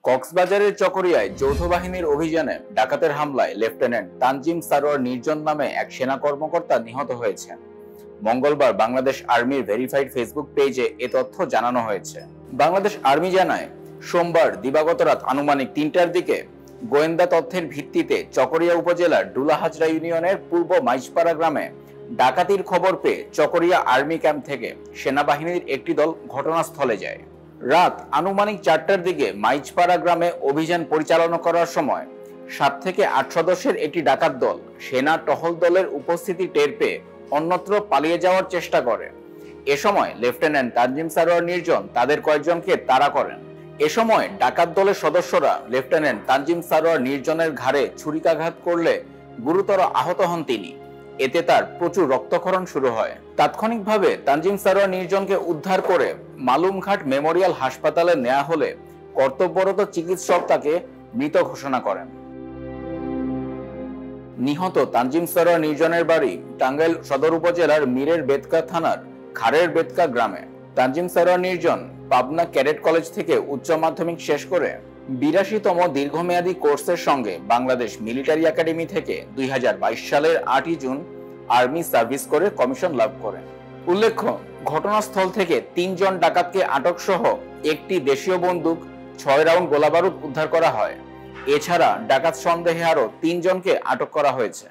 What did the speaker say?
কক্সবাজারের চকরিয়ায় যৌথ বাহিনীর অভিযানে ডাকাতের হামলায় লেফটেন্যান্ট তানজিম সারোয়ার নির্জন নামে এক সেনা কর্মকর্তা নিহত হয়েছেন। মঙ্গলবার বাংলাদেশ আর্মির ভেরিফাইড ফেসবুক পেজে এ তথ্য জানানো হয়েছে। বাংলাদেশ আর্মি জানায়, সোমবার দিবাগত রাত আনুমানিক ৩টার দিকে গোয়েন্দা তথ্যের ভিত্তিতে চকরিয়া উপজেলার ডুলাহাজরা ইউনিয়নের পূর্ব মাইজপাড়া গ্রামে ডাকাতির খবর পেয়ে চকরিয়া আর্মি ক্যাম্প থেকে সেনাবাহিনীর একটি দল ঘটনাস্থলে যায়। রাত আনুমানিক ৪টার দিকে মাইজপাড়া গ্রামে অভিযান পরিচালনা করার সময় ৭ থেকে ৮ সদস্যের একটি ডাকাত দল সেনা টহল দলের উপস্থিতি টের পেয়ে অন্যত্র পালিয়ে যাওয়ার চেষ্টা করে। এ সময় লেফটেন্যান্ট তানজিম সারোয়ার নির্জন তাদের কয়েকজনকে তাড়া করেন। এ সময় ডাকাত দলের সদস্যরা লেফটেন্যান্ট তানজিম সারোয়ার নির্জনের ঘাড়ে ছুরিকাঘাত করলে গুরুতর আহত হন তিনি। এতে তার প্রচুর রক্তক্ষরণ শুরু হয়। তাৎক্ষণিকভাবে তানজিম সারোয়ার নির্জনকে উদ্ধার করে মালুমঘাট মেমোরিয়াল হাসপাতালে নেওয়া হলে কর্তব্যরত চিকিৎসক তাকে মৃত ঘোষণা করেন। নিহত তানজিম সারোয়ার নির্জনের বাড়ি টাঙ্গাইল সদর উপজেলার মীরের বেতকা থানার খারের বেতকা গ্রামে। তানজিম সারোয়ার নির্জন পাবনা ক্যাডেট কলেজ থেকে উচ্চ মাধ্যমিক শেষ করে ৮২তম দীর্ঘমেয়াদী কোর্সের সঙ্গে বাংলাদেশ মিলিটারি একাডেমি থেকে ২০২২ সালের ৮ই জুন আর্মি সার্ভিস করে কমিশন লাভ করেন। উল্লেখ্য, ঘটনাস্থল থেকে ৩ জন ডাকাতকে আটক সহ একটি দেশীয় বন্দুক, ৬ রাউন্ড গোলাবারুদ উদ্ধার করা হয়। এছাড়া ডাকাত সন্দেহে আরও ৩ জনকে আটক করা হয়েছে।